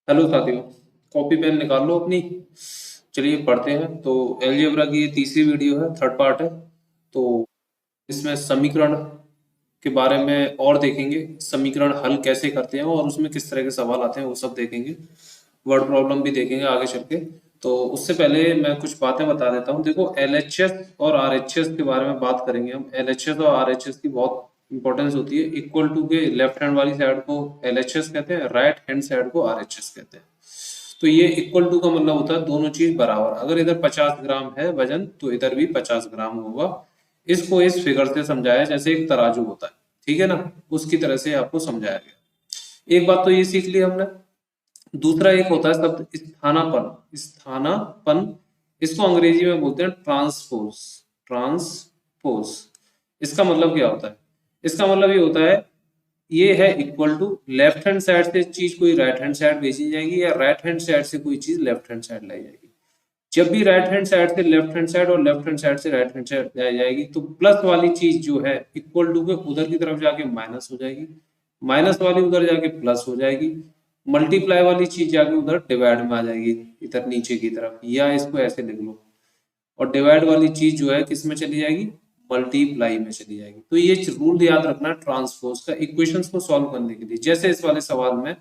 Hello साथियों, copy pen निकाल लो अपनी। चलिए पढ़ते हैं। तो अलजेब्रा की ये तीसरी वीडियो है, थर्ड पार्ट है। तो इसमें समीकरण के बारे में और देखेंगे, समीकरण हल कैसे करते हैं और उसमें किस तरह के सवाल आते हैं वो सब देखेंगे। वर्ड प्रॉब्लम भी देखेंगे आगे चल के। तो उससे पहले मैं कुछ बातें बता देता हूँ। देखो, एलएचएस और आरएचएस के बारे में बात करेंगे हम। एलएचएस और आरएचएस की बहुत इंपॉर्टेंस होती है। इक्वल टू के लेफ्ट हैंड वाली साइड को एलएचएस कहते हैं, राइट हैंड साइड को आरएचएस कहते हैं। तो ये इक्वल टू का मतलब होता है दोनों चीज बराबर। अगर इधर 50 ग्राम है वजन तो इधर भी 50 ग्राम होगा। इसको इस फिगर से समझाया जैसे एक तराजू होता है, ठीक है ना, उसकी तरह से आपको समझाया गया। एक बात तो ये सीख ली हमने। दूसरा एक होता है शब्द स्थानापन्न। स्थानापन्न, इसको अंग्रेजी में बोलते हैं ट्रांसपोज। ट्रांसपोज, इसका मतलब क्या होता है? इसका मतलब ये होता है, ये है equal to left hand side से चीज कोई राइट हैंड साइड भेजी जाएगी या राइट हैंड साइड से कोई चीज लेफ्ट हैंड साइड लाई जाएगी। जब भी राइट हैंड साइड से लेफ्ट हैंड साइड और लेफ्ट हैंड साइड से राइट हैंड साइड लाई जाएगी तो प्लस वाली चीज जो है इक्वल टू के उधर की तरफ जाके माइनस हो जाएगी, माइनस वाली उधर जाके प्लस हो जाएगी, मल्टीप्लाई वाली चीज जाके उधर डिवाइड में आ जाएगी इधर नीचे की तरफ, या इसको ऐसे लिख लो। और डिवाइड वाली चीज जो है किस में चली जाएगी? मल्टीप्लाई में चली जाएगी। तो ये रूल याद रखना ट्रांसपोज का, इक्वेशंस को सॉल्व करने के लिए। जैसे इस वाले सवाल में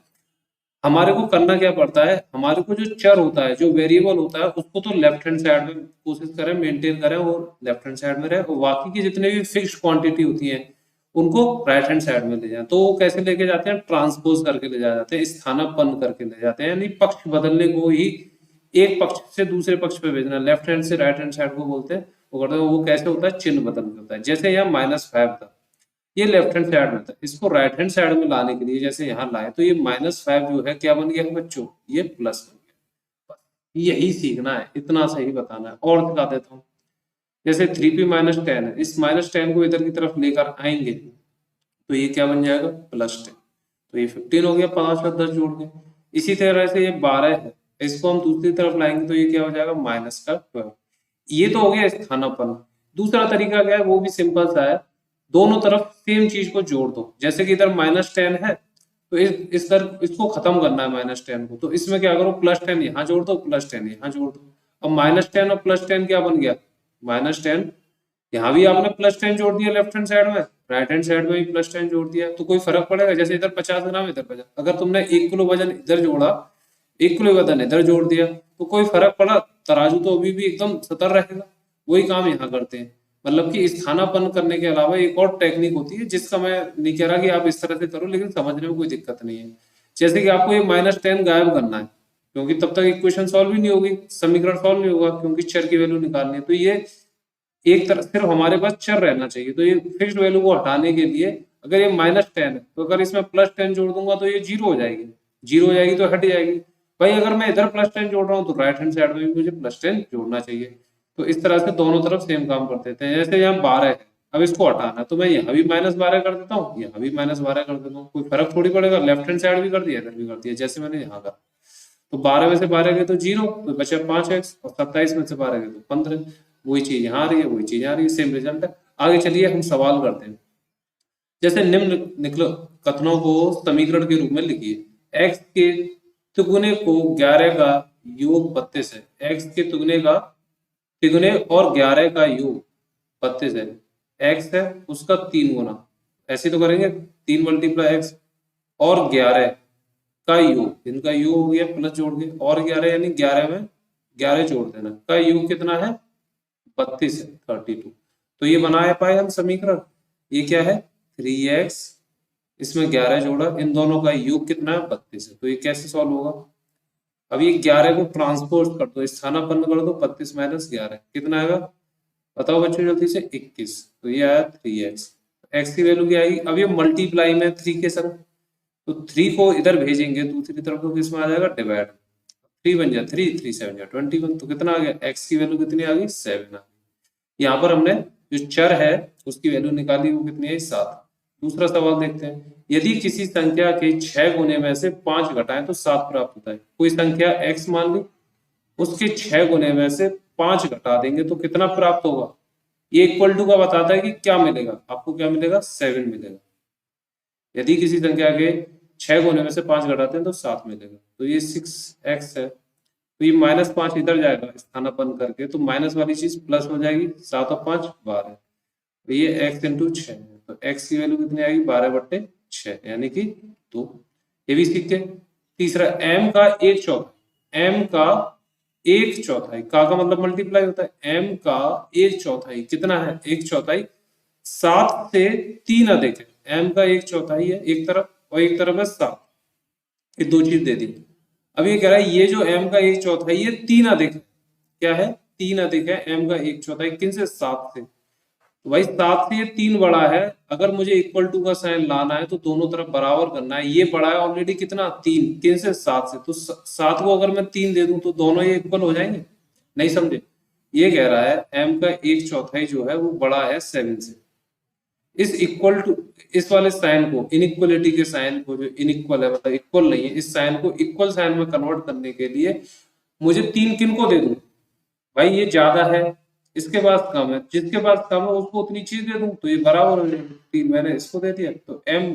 हमारे को करना क्या पड़ता है, हमारे को जो चर होता है, जो वेरिएबल होता है, उसको तो लेफ्ट हैंड साइड में कोशिश करें मेंटेन करें और लेफ्ट हैंड साइड में रहे, और बाकी की जितने भी फिक्स्ड क्वांटिटी होती है उनको राइट हैंड साइड में ले जाए। तो वो कैसे लेके जाते हैं? ट्रांसपोज करके ले जाते हैं, स्थानापन्न करके ले जाते हैं, यानी पक्ष बदलने को ही एक पक्ष से दूसरे पक्ष पे भेजना। लेफ्ट हैंड से राइट हैंड साइड को बोलते हैं, वो करते हैं। वो कैसे होता है? चिन्ह बदल के होता है। जैसे यहाँ -5 था, ये लेफ्ट हैंड साइड में था, इसको राइट हैंड साइड में लाने के लिए जैसे यहाँ लाए तो ये -5 जो है क्या बन गया है बच्चों? ये प्लस बन गया। यही सीखना है, इतना सही बताना है। और दिखा देता हूँ। जैसे 3p-10 है, इस -10 को इधर की तरफ लेकर आएंगे तो ये क्या बन जाएगा? +10। तो ये 15 हो गया, 5 और 10 जोड़ के। इसी तरह से ये 12 है, इसको हम दूसरी तरफ लाएंगे तो ये क्या हो जाएगा? -12। ये तो हो गया स्थानापन्न। दूसरा तरीका क्या है? वो भी सिंपल सा है। दोनों तरफ सेम चीज को जोड़ दो। जैसे कि इधर -10 है तो इस तरफ इसको खत्म करना है -10 को, तो इसमें क्या करो? +10 यहाँ जोड़ दो, +10 यहाँ जोड़ दो। अब -10 और +10 क्या बन गया? -10। यहाँ भी आपने +10 जोड़ दिया लेफ्ट हैंड साइड में, राइट हैंड साइड में भी +10 जोड़ दिया, तो कोई फर्क पड़ेगा? जैसे इधर 50 ग्राम, इधर 50। अगर तुमने 1 किलो वजन इधर जोड़ा, 1 किलो वजन इधर जोड़ दिया, तो कोई फर्क पड़ा? तराजू तो अभी भी एकदम सतर रहेगा। वही काम यहाँ करते हैं। मतलब कि स्थानापन्न करने के अलावा एक और टेक्निक होती है, जिसका मैं नहीं कह रहा कि आप इस तरह से करो, लेकिन समझने में कोई दिक्कत नहीं है। जैसे कि आपको ये -10 गायब करना है, क्योंकि तब तक इक्वेशन सॉल्व ही नहीं होगी, समीकरण सॉल्व नहीं होगा, क्योंकि चर की वैल्यू निकालनी है। तो ये एक तरफ सिर्फ हमारे पास चर रहना चाहिए। तो ये फिक्स्ड वैल्यू को हटाने के लिए, अगर ये -10 है तो अगर इसमें +10 जोड़ दूंगा तो ये 0 हो जाएगी। 0 हो जाएगी तो हट जाएगी। भाई अगर मैं इधर +10 जोड़ रहा हूँ तो राइट हैंड साइड में भी मुझे +10 जोड़ना चाहिए। तो इस तरह से दोनों तरफ सेम काम कर देते हैं। जैसे यहाँ 12 है, अब इसको हटाना है तो मैं यहाँ भी -12 कर देता हूँ, यहाँ भी -12 कर देता हूँ। कोई फर्क थोड़ी पड़ेगा, लेफ्ट हैंड साइड भी कर दिया, इधर भी कर दिया, जैसे मैंने यहाँ करा। तो 12 में से 12 गए तो 0, तो बचा 5x, और 27 में से 12 गए तो 15। वही चीज यहाँ आ रही है, वही चीज यहाँ आ रही है, सेम रिजल्ट है। आगे चलिए हम सवाल करते हैं। जैसे निम्न निकलो कथनों को समीकरण के रूप में लिखिए। x के तिगुने को 11 का योग 32 है। x के तिगुने और 11 का योग 32 है। x है उसका 3 गुना, ऐसे तो करेंगे 3 × x और 11 का योग, इनका योग हो गया प्लस जोड़ के, और 11 यानी 11 में 11 जोड़ देना, का योग कितना है? 32 है, 32। तो ये बना पाए हम समीकरण। ये क्या है? 3x, इसमें 11 जोड़ा, इन दोनों का योग कितना है? 32 है। तो ये कैसे सॉल्व होगा? अब ये 11 को ट्रांसपोज कर दो, स्थानापन्न कर दो, 32 - 11 कितना आएगा? बताओ बच्चों जल्दी से। 21। तो ये आया 3x। x की वैल्यू क्या आएगी? अब ये मल्टीप्लाई में 3 के संग, तो 3 को इधर भेजेंगे दूसरी तरफ तो किसमें आ जाएगा? डिवाइड। 3 बन जाए 3, 3 7 जा 21। तो कितना आ गया? x की वैल्यू कितनी आ गई? 7 आ गई। यहाँ पर हमने जो चर है उसकी वैल्यू निकाली, वो कितनी है? 7। दूसरा सवाल देखते हैं। यदि किसी संख्या के 6 गुने में से 5 घटाएं तो 7 प्राप्त होता है। कोई संख्या x मान ली, उसके 6 गुने में से 5 घटा देंगे तो कितना प्राप्त होगा? ये इक्वल टू का बताता है कि क्या मिलेगा आपको? क्या मिलेगा? 7 मिलेगा। यदि किसी संख्या के 6 गुने में से 5 घटाते हैं तो 7 मिलेगा, तो ये 6x है। तो ये -5 इधर जाएगा स्थानापन्न करके, तो माइनस वाली चीज प्लस हो जाएगी, 7 और 5 12, तो ये x इंटू 6 है, तो x की वैल्यू कितनी आएगी 12/6 यानी कि 2। ये भी सीख गए। तीसरा m का 1/4, m का 1/4 का मतलब मल्टीप्लाई होता है, m का 1/4 कितना है 1/4, 7 से 3 अधिक है। m का 1/4 है एक तरफ और एक तरफ है 7, ये दो चीज दे दी। अब ये कह रहा है ये जो m का 1/4 ये 3 अधिक है, क्या है 3 अधिक है m का 1/4 किन से 7 से, तो भाई 7 से ये 3 बड़ा है, अगर मुझे इक्वल टू का साइन लाना है तो दोनों तरफ बराबर करना है, ये बड़ा है ऑलरेडी कितना 3, किन से 7 से, तो 7 को अगर मैं 3 दे दूं तो दोनों ये इक्वल हो जाएंगे, नहीं समझे। ये कह रहा है m का 1/4 जो है वो बड़ा है 7 से। इस इक्वल टू, इस वाले साइन को, इनइक्वलिटी के साइन को, जो इनइक्वल है मतलब इक्वल नहीं है, इस साइन को इक्वल साइन में कन्वर्ट करने के लिए मुझे 3 किन को दे दूं, भाई ये ज्यादा है, इसके पास कम है, जिसके पास कम है उसको उतनी चीज दे दूं तो ये बराबर हो जाएगी, 3 मैंने इसको दे दिया, तो m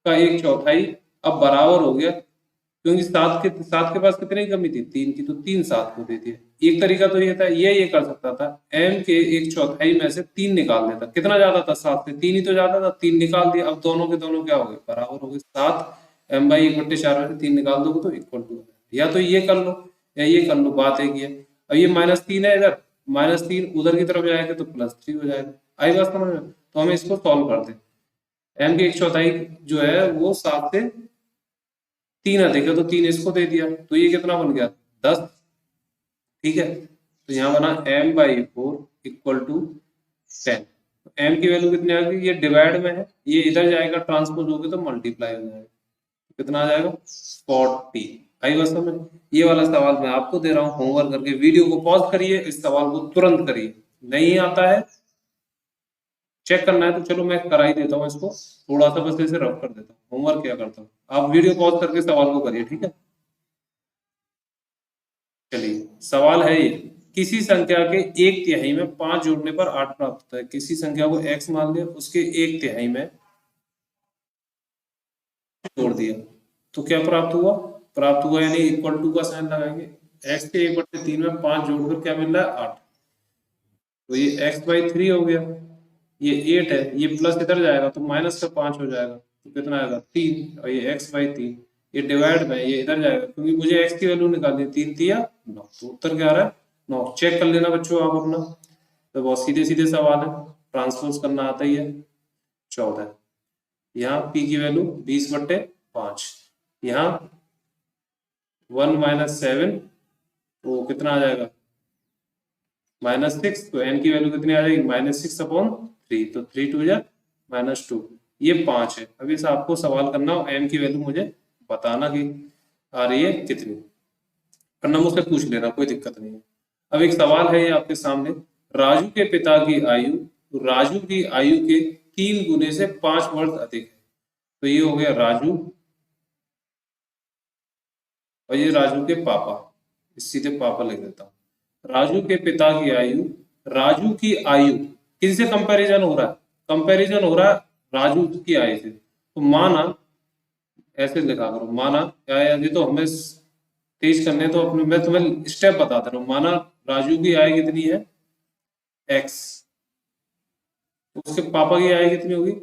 का 1/4 अब बराबर हो गया, क्योंकि 7 के पास कितनी कमी थी 3 की, तो 3 7 को दे दिया। एक तरीका तो ये था, ये कर सकता था m के 1/4 में से 3 निकाल देता, कितना ज्यादा था 7 से, 3 ही तो ज्यादा था, 3 निकाल दिया, अब दोनों के दोनों क्या हो गए बराबर हो गए, 7 m/1/4 में से 3 निकाल दोगे तो इक्वल टू, या तो ये कर लो या ये कर लो, बात एक ही है। अब ये -3 है इधर, -3 उधर की तरफ जाएगा तो +3 हो जाएगा, आई बात समझ में। तो हमें इसको सॉल्व करते हैं, m के 1/4 जो है वो 7 से 3 अधिक है, तो 3 इसको दे दिया, तो ये कितना बन गया 10, ठीक है। तो यहाँ बना m/4 इक्वल टू 10, तो m की वैल्यू कितनी आ गई, ये डिवाइड में है, ये इधर जाएगा ट्रांसपोज होगी तो मल्टीप्लाई हो जाएगा, तो कितना आ जाएगा 40। आई बस में, ये वाला सवाल मैं आपको दे रहा हूँ होमवर्क करके, वीडियो को पॉज करिए, इस सवाल को तुरंत करिए, नहीं आता है चेक करना है तो चलो मैं करा ही देता हूँ इसको, थोड़ा सा बस इसे रफ कर देता हूँ, होमवर्क क्या करता हूँ, आप वीडियो पॉज करके सवाल को करिए, ठीक है। चलिए सवाल है ये, किसी संख्या के 1/3 में 5 जोड़ने पर 8 प्राप्त होता है, किसी संख्या को x मान लिया, उसके 1/3 में जोड़ दिया तो क्या प्राप्त हुआ यानी इक्वल टू का साइन लगाएंगे, x के 1/3 में 5 जोड़कर क्या मिल रहा है 8, तो ये x/3 हो गया, ये 8 है, ये प्लस इधर जाएगा तो माइनस का 5 हो जाएगा, तो कितना आएगा 3, और ये x/3, ये डिवाइड में ये इधर जाएगा, क्योंकि मुझे x की वैल्यू निकालनी है, 3 3 9, तो उत्तर क्या आ रहा है 9। चेक कर लेना बच्चों आप अपना, तो बहुत सीधे सीधे सवाल है, ट्रांसपोज करना आता ही है। 14, यहाँ p की वैल्यू 20/5, यहाँ 1 - 7, तो कितना आ जाएगा -6, तो n की वैल्यू कितनी आ जाएगी -6/3, तो 3 2 जा -2, ये 5 है। अब इस आपको सवाल करना हो, m की वैल्यू मुझे बताना कि आ रही है कितनी, वरना मुझसे पूछ लेना, कोई दिक्कत नहीं है। अब एक सवाल है ये आपके सामने, राजू के पिता की आयु, तो राजू की आयु के 3 गुने से 5 वर्ष अधिक है, तो ये हो गया राजू, और ये राजू के पापा, सीधे पापा लिख देता हूँ। राजू के पिता की आयु, राजू की आयु किनसे कंपैरिजन हो रहा है, कंपैरिजन हो रहा है राजू की आयु से, तो माना ऐसे लिखा करो, माना क्या है, ये तो हमें तेज करने, तो अपने मैं तुम्हें स्टेप बता दे रहा हूँ, माना राजू की आयु कितनी है x, तो उसके पापा की आयु कितनी होगी,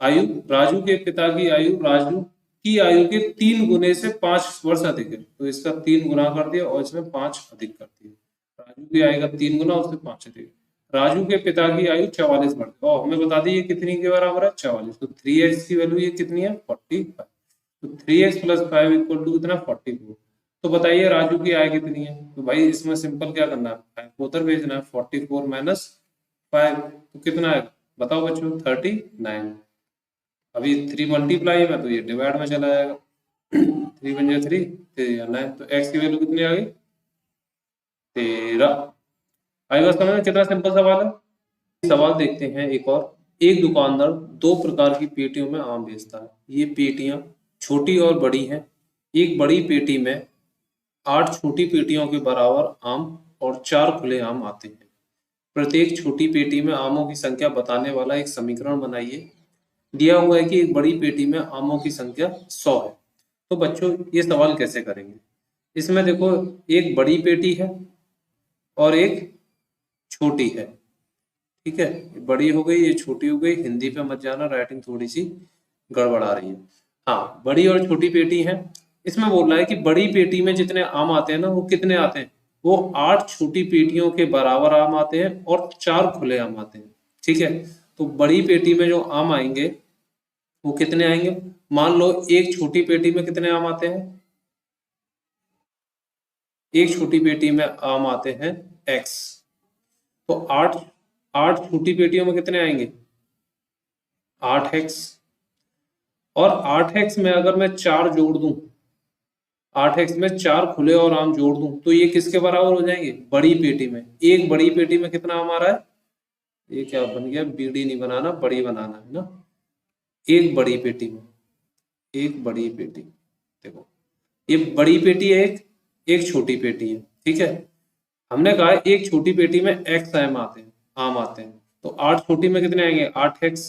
आयु राजू के पिता की आयु राजू की आयु के 3 गुने से 5 वर्ष अधिक है, तो इसका 3 गुना कर दिया और इसमें 5 अधिक कर दिया, राजू की आयु का 3 गुना उससे 5 अधिक, राजू के पिता की आयु 44 वर्ष, और हमें बता दी ये कितनी के बराबर है 44, तो 3x की वैल्यु ये कितनी है 45, तो 3x + 5 इक्वल टू कितना 44। तो बताइए राजू की आय कितनी है, तो भाई इसमें सिंपल क्या करना है 5 को उधर भेजना है, 44 - 5, तो कितना आएगा बताओ बच्चों 39। अभी 3 मल्टीप्लाई में तो ये डिवाइड में चला जाएगा, 3 × 3 3 या 9, तो x की वैल्यू कितनी आ गई 13। आई बात समझ में, कितना सिंपल सवाल है। सवाल देखते हैं एक और, एक दुकानदार 2 प्रकार की पेटियों में आम बेचता है, ये पेटियां छोटी और बड़ी हैं, एक बड़ी पेटी में 8 छोटी पेटियों के बराबर आम और 4 खुले आम आते हैं, प्रत्येक छोटी पेटी में आमों की संख्या बताने वाला एक समीकरण बनाइए। दिया हुआ है कि एक बड़ी पेटी में आमों की संख्या 100 है। तो बच्चों ये सवाल कैसे करेंगे? इसमें देखो एक बड़ी पेटी है और एक छोटी है, ठीक है। ये बड़ी हो गई, ये छोटी हो गई। हिंदी पे मत जाना, राइटिंग थोड़ी सी गड़बड़ आ रही है। हाँ, बड़ी और छोटी पेटी है। इसमें बोल रहा है कि बड़ी पेटी में जितने आम आते हैं ना, वो कितने आते हैं? वो 8 छोटी पेटियों के बराबर आम आते हैं और 4 खुले आम आते हैं, ठीक है। तो बड़ी पेटी में जो आम आएंगे वो कितने आएंगे? मान लो एक छोटी पेटी में कितने आम आते हैं? एक छोटी पेटी में आम आते हैं x। तो 8 8 छोटी पेटियों में कितने आएंगे? 8x। और 8x में अगर मैं 4 जोड़ दूं, 8x में 4 खुले और आम जोड़ दूं, तो ये किसके बराबर हो जाएंगे? बड़ी पेटी में। एक बड़ी पेटी में कितना आम आ रहा है? ये क्या बन गया? बीडी नहीं बनाना, बड़ी बनाना है ना। एक बड़ी पेटी में, एक बड़ी पेटी, देखो ये बड़ी पेटी है, एक छोटी पेटी है, ठीक है। हमने कहा एक छोटी पेटी में x आम आते हैं। तो 8 छोटी में कितने आएंगे? 8x।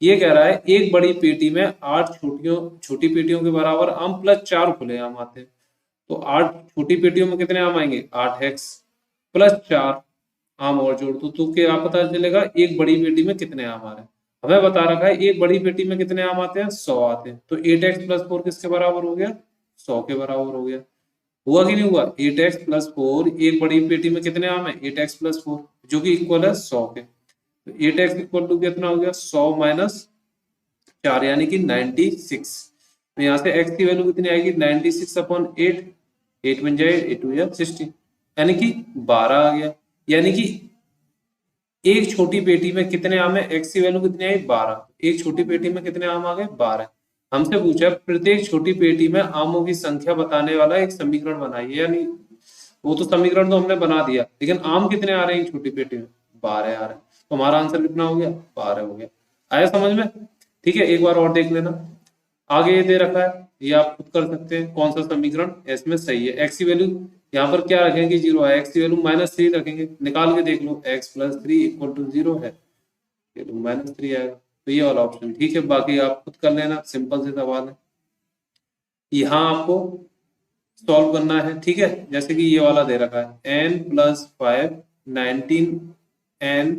ये कह रहा है एक बड़ी पेटी में 8 छोटी पेटियों के बराबर आम प्लस 4 खुले आम आते हैं। तो 8 छोटी पेटियों में कितने आम आएंगे? 8x प्लस 4 आम और जोड़ दो, तो क्या पता चलेगा एक बड़ी पेटी में कितने आम आ रहे हैं। हमें बता रखा है एक बड़ी पेटी में कितने आम आते हैं? 100 आते हैं। तो 8x प्लस 4 किसके बराबर हो गया? 100 के बराबर हो गया। हुआ कि नहीं हुआ? 8x प्लस 4, एक बड़ी पेटी में कितने आम है? 8x प्लस 4, जो कि इक्वल है 100 के। तो 8x इक्वल टू कितना हो गया? 100 माइनस 4 यानी कि 96। तो यहाँ से x की वैल्यू कितनी आएगी? 96 अपॉन 8, 8 बन जाए 8 टू या 60, यानी कि 12 आ गया। यानी कि एक छोटी पेटी में कितने आम है? x की वैल्यू कितनी आई? 12। एक छोटी पेटी में कितने आम आ गए? 12। हमसे पूछा प्रत्येक छोटी पेटी में आमों की संख्या बताने वाला एक समीकरण बनाइए, यानी वो तो समीकरण तो हमने बना दिया, लेकिन आम कितने आ रहे हैं छोटी पेटी में? 12 आ रहे हैं। तो हमारा आंसर कितना हो गया? 12 हो गया। आया समझ में? ठीक है, एक बार और देख लेना। आगे ये दे रखा है, ये आप खुद कर सकते हैं कौन सा समीकरण इसमें सही है। एक्स की वैल्यू यहाँ पर क्या रखेंगे? 0 है। एक्स की वैल्यू -3 रखेंगे, निकाल के देख लो। x प्लस 3 इक्वल टू 0 है, ये तो -3 आएगा। तो ये वाला ऑप्शन ठीक है, बाकी आप खुद कर लेना, सिंपल से सवाल है। यहाँ आपको सॉल्व करना है, ठीक है। जैसे कि ये वाला दे रखा है n प्लस 5 19 n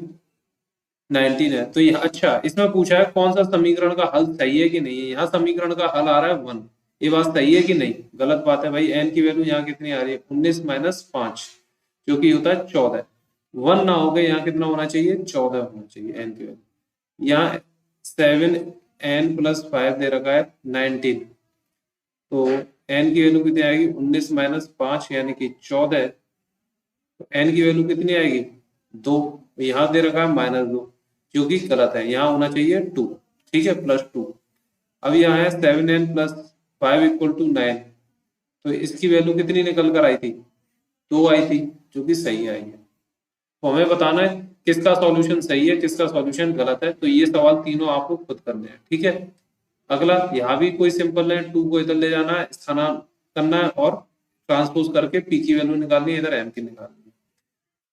19 है। तो यहाँ अच्छा, इसमें पूछा है कौन सा समीकरण का हल सही है कि नहीं है। यहाँ समीकरण का हल आ रहा है 1। ये बात सही है कि नहीं? गलत बात है भाई। n की वैल्यू यहाँ कितनी आ रही है? 19 माइनस 5, जो कि होता है 14। 1 ना हो गए, यहाँ कितना होना चाहिए? 14 होना चाहिए n की वैल्यू। यहाँ 7n प्लस 5 दे रखा है 19, तो n की वैल्यू कितनी आएगी? 19 माइनस 5 यानी कि 14। तो n की वैल्यू कितनी आएगी? 2। यहाँ दे रखा है -2, जो कि गलत है, यहाँ होना चाहिए 2, ठीक है, +2। अब यहाँ है 7n प्लस 5 इक्वल टू 9, तो इसकी वैल्यू कितनी निकल कर आई थी? 2 आई थी, जो कि सही आई है। तो हमें बताना है किसका सॉल्यूशन सही है, किसका सॉल्यूशन गलत है। तो ये सवाल तीनों आपको खुद करने हैं, ठीक है। अगला, यहाँ भी कोई सिंपल है, 2 को इधर ले जाना है, स्थानांतरित करना है और ट्रांसपोज करके p की वैल्यू निकालनी है, इधर m की निकालनी है।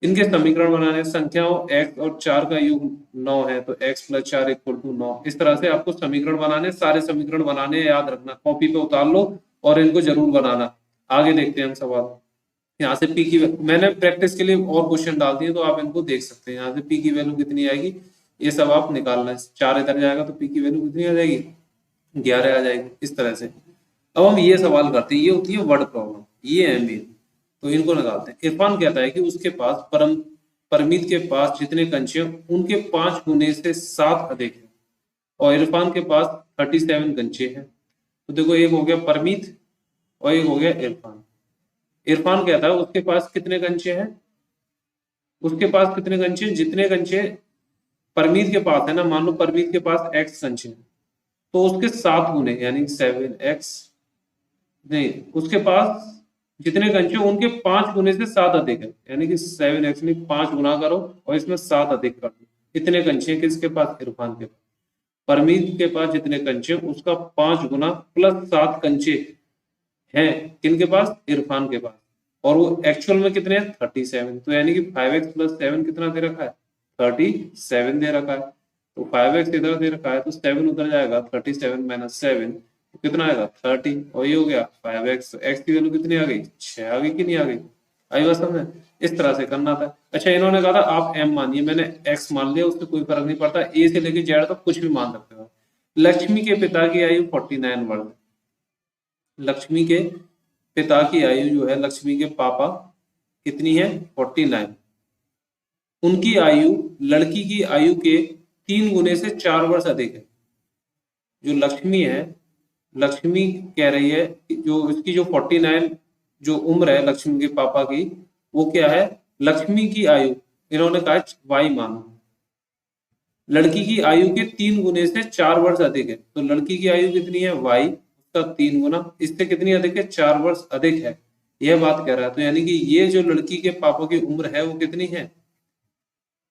इनके समीकरण बनाने, संख्याओं x और 4 का योग 9 है, तो x प्लस 4 इक्वल टू 9। इस तरह से आपको समीकरण बनाने, सारे समीकरण बनाने, याद रखना, कॉपी पे उतार लो और इनको जरूर बनाना। आगे देखते हैं हम सवाल। यहाँ से p की मैंने प्रैक्टिस के लिए और क्वेश्चन डाल दिए, तो आप इनको देख सकते हैं। यहाँ से p की वैल्यू कितनी आएगी ये सब आप निकालना है। 4 इधर जाएगा तो p की वैल्यू कितनी आ जाएगी? 11 आ जाएगी, इस तरह से। अब हम ये सवाल करते हैं, ये होती है वर्ड प्रॉब्लम, ये है मेन। तो इनको निकालते हैं। इरफान कहता है कि उसके पास परमीत के पास जितने कंचे हैं उनके 5 गुने से 7 अधिक है, और इरफान के पास 37 कंचे हैं। तो देखो, एक हो गया परमीत और एक हो गया इरफान। इरफान कहता है उसके पास कितने कंचे हैं? उसके पास कितने कंचे? जितने कंचे परमीत के पास है ना, मान लो परमीत के पास x कंचे हैं, तो उसके 7 गुने यानी 7x, नहीं, उसके पास जितने कंचे उनके 5 गुने से 7 अधिक है, यानी कि 7x नहीं, 5 गुना करो और इसमें 7 अधिक कर दो। इतने कंचे किसके पास? इरफान के पास। परमीत के पास जितने कंचे उसका 5 गुना प्लस 7 कंचे हैं किनके पास? इरफान के पास। और वो एक्चुअल में कितने हैं? 37। तो यानी कि 5x प्लस 7 कितना दे रखा है? 37 दे रखा है। तो 5x इधर दे रखा है तो 7 उधर जाएगा, 37 माइनस 7 तो कितना आएगा 30, और ये हो गया 5x। x की वैल्यू कितनी आ गई, 6 आ गई कि नहीं आ गई, आई बात समझ में। इस तरह से करना था। अच्छा इन्होंने कहा था आप m मानिए, मैंने x मान लिया, उससे कोई फर्क नहीं पड़ता, a से लेके z तक कुछ भी मान सकते हो। लक्ष्मी के पिता की आयु 49 वर्ष, लक्ष्मी के पिता की आयु जो है, लक्ष्मी के पापा कितनी है 49, उनकी आयु लड़की की आयु के 3 गुने से 4 वर्ष अधिक है। जो लक्ष्मी है, लक्ष्मी कह रही है कि जो इसकी जो 49 जो उम्र है लक्ष्मी के पापा की, वो क्या है, लक्ष्मी की आयु इन्होंने कहा वाई मानो, लड़की की आयु के 3 गुने से 4 वर्ष अधिक है। तो लड़की की आयु कितनी है वाई, उसका 3 गुना, इससे कितनी अधिक है 4 वर्ष अधिक है, यह बात कह रहा है। तो यानी कि ये जो लड़की के पापा की उम्र है वो कितनी है,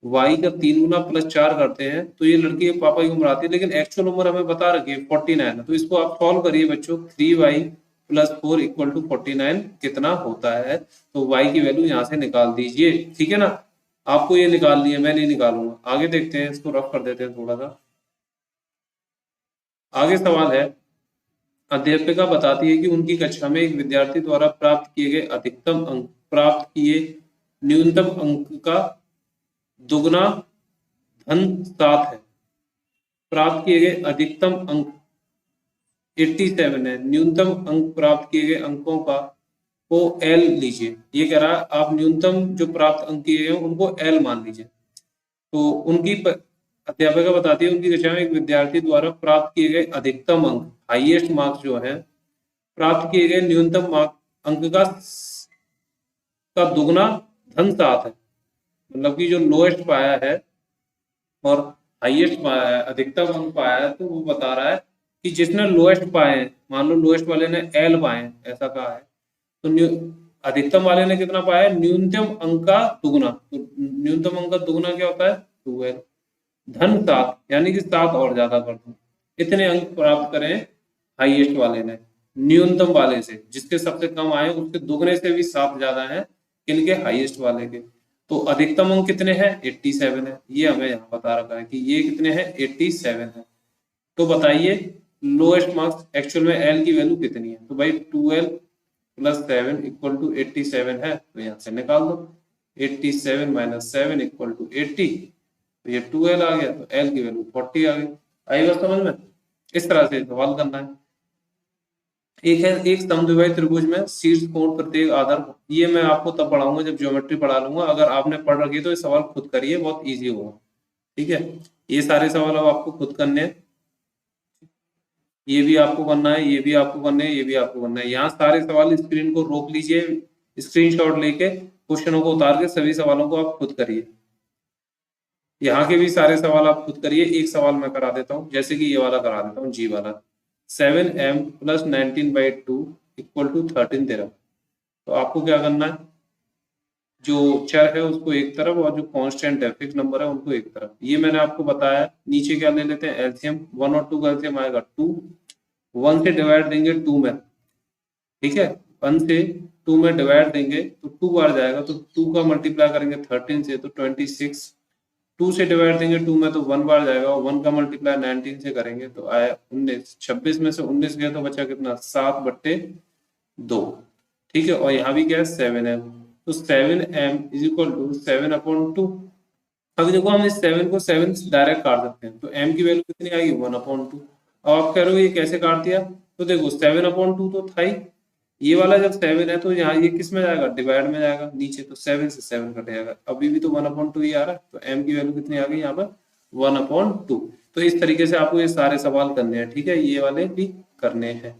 y का 3 गुना प्लस 4 करते हैं तो ये लड़की के पापा की उम्र आती है, लेकिन एक्चुअल उम्र हमें बता रखी है 49 है। तो इसको आप सॉल्व करिए बच्चों, 3y प्लस 4 इक्वल टू 49 कितना होता है, तो y की वैल्यू यहाँ से निकाल दीजिए, ठीक है ना। आपको ये निकालनी है, मैं नहीं निकालूंगा। आगे देखते हैं, इसको रफ कर देते हैं थोड़ा सा। आगे सवाल है, अध्यापिका बताती है कि उनकी कक्षा में एक विद्यार्थी द्वारा प्राप्त किए गए अधिकतम अंक प्राप्त किए न्यूनतम अंक का दुगना धन 7 है। प्राप्त किए गए अधिकतम अंक 87 है, न्यूनतम अंक प्राप्त किए गए अंकों का को L लीजिए। ये कह रहा है आप न्यूनतम जो प्राप्त अंक किए गए उनको L मान लीजिए। तो अध्यापिका बताती है उनकी कक्षा में एक विद्यार्थी द्वारा प्राप्त किए गए अधिकतम अंक, हाईएस्ट मार्क्स जो है, प्राप्त किए गए न्यूनतम मार्क अंक का दुगना धन 7 है। मतलब कि जो लोएस्ट पाया है और हाईएस्ट पाया है, अधिकतम अंक पाया है, तो वो बता रहा है कि जिसने लोएस्ट पाए हैं, मान लो लोएस्ट वाले ने एल पाए हैं, ऐसा कहा है, तो अधिकतम वाले ने कितना पाया है, न्यूनतम अंक का दुगना। तो न्यूनतम अंक का दुगना क्या होता है 12, धन 7 यानी कि 7 और ज्यादा कर दो, इतने अंक प्राप्त करें हाईएस्ट वाले ने न्यूनतम वाले से, जिसके सबसे कम आए उसके दुगने से भी 7 ज्यादा है इनके हाईएस्ट वाले के। तो अधिकतम अंक कितने हैं 87 है, ये हमें यहाँ बता रखा है कि ये कितने हैं 87 है। तो बताइए लोएस्ट मार्क्स एक्चुअल में एल की वैल्यू कितनी है, तो भाई 12 प्लस 7 इक्वल टू 87 है, तो यहाँ से निकाल दो 87 माइनस 7 इक्वल टू 80, तो ये 12 आ गया, तो एल की वैल्यू 40 आ गई। आई बात समझ में। इस तरह से सवाल करना है। एक है एक समद्विबाही त्रिभुज में शीर्ष कोण प्रत्येक आधार, ये मैं आपको तब पढ़ाऊंगा जब ज्योमेट्री पढ़ा लूंगा। अगर आपने पढ़ रखी है तो ये सवाल खुद करिए, बहुत इजी होगा, ठीक है। ये सारे सवाल अब आपको खुद करने हैं, ये भी आपको करना है, ये भी आपको करना है, ये भी आपको करना है। यहाँ सारे सवाल स्क्रीन को रोक लीजिए, स्क्रीनशॉट लेके क्वेश्चनों को उतार के सभी सवालों को आप खुद करिए। यहाँ के भी सारे सवाल आप खुद करिए। एक सवाल मैं करा देता हूँ, जैसे कि ये वाला करा देता हूँ, जी वाला, 7m प्लस 19/2 इक्वल टू 13 दे रहा। तो आपको क्या करना है, जो चर है उसको एक तरफ और जो कांस्टेंट है फिक्स नंबर है उनको एक तरफ। ये मैंने आपको बताया। नीचे क्या ले लेते हैं एलसीएम, 1 और 2 का एलसीएम आएगा 2, 1 से डिवाइड देंगे 2 में, ठीक है, 1 से 2 में डिवाइड देंगे तो 2 बार जाएगा, तो 2 का मल्टीप्लाई करेंगे 13 से तो 26, 2 से डिवाइड देंगे 2 में तो 1 बार जाएगा, और 1 का मल्टीप्लाई 19 से करेंगे तो आया 19, 26 में से 19 गया तो बचा कितना 7/2, ठीक है। और यहाँ भी क्या है 7m, तो 7m इज इक्वल टू 7/2। अभी देखो हम इस 7 को 7 से डायरेक्ट काट सकते हैं, तो m की वैल्यू कितनी आएगी 1/2। अब आप कह रहे हो ये कैसे काट दिया, तो देखो 7/2 तो था ही, ये वाला जब 7 है तो यहाँ ये किस में जाएगा डिवाइड में जाएगा नीचे, तो 7 से 7 कट जाएगा, अभी भी तो 1/2 ही आ रहा है, तो m की वैल्यू कितनी आ गई यहाँ पर 1/2। तो इस तरीके से आपको ये सारे सवाल करने हैं, ठीक है, ये वाले भी करने हैं।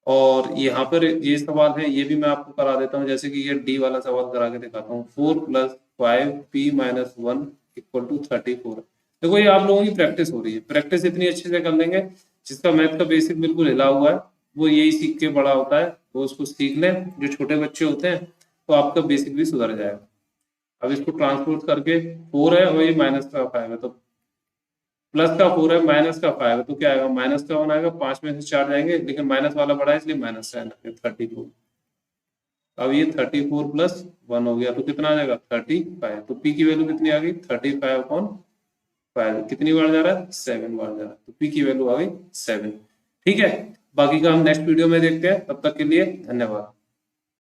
और यहाँ पर ये सवाल है, ये भी मैं आपको करा देता हूँ, जैसे कि ये डी वाला सवाल करा के दिखाता हूँ, 4 + 5p - 1 इक्वल टू 34। देखो ये आप लोगों की प्रैक्टिस हो रही है, प्रैक्टिस इतनी अच्छे से कर लेंगे, जिसका मैथ का बेसिक बिल्कुल हिला हुआ है वो यही सीख के बड़ा होता है, तो उसको सीख लें। जो छोटे बच्चे होते हैं तो आपका बेसिक भी सुधर जाएगा। अब इसको ट्रांसपोज करके 4 है और ये -5 है, तो प्लस का 4 है माइनस का 5 है, तो क्या आएगा -1 आएगा, 5 में से 4 जाएंगे, लेकिन माइनस वाला बड़ा है इसलिए माइनस साइन है 34। अब ये 34 + 1 हो गया तो कितना आ जाएगा 35। तो p की वैल्यू कितनी आ गई 35/5। 5 कितनी बार जा रहा है, 7 बार जा रहा है, तो p की वैल्यू आ गई 7। ठीक है, बाकी का हम नेक्स्ट वीडियो में देखते हैं, तब तक के लिए धन्यवाद।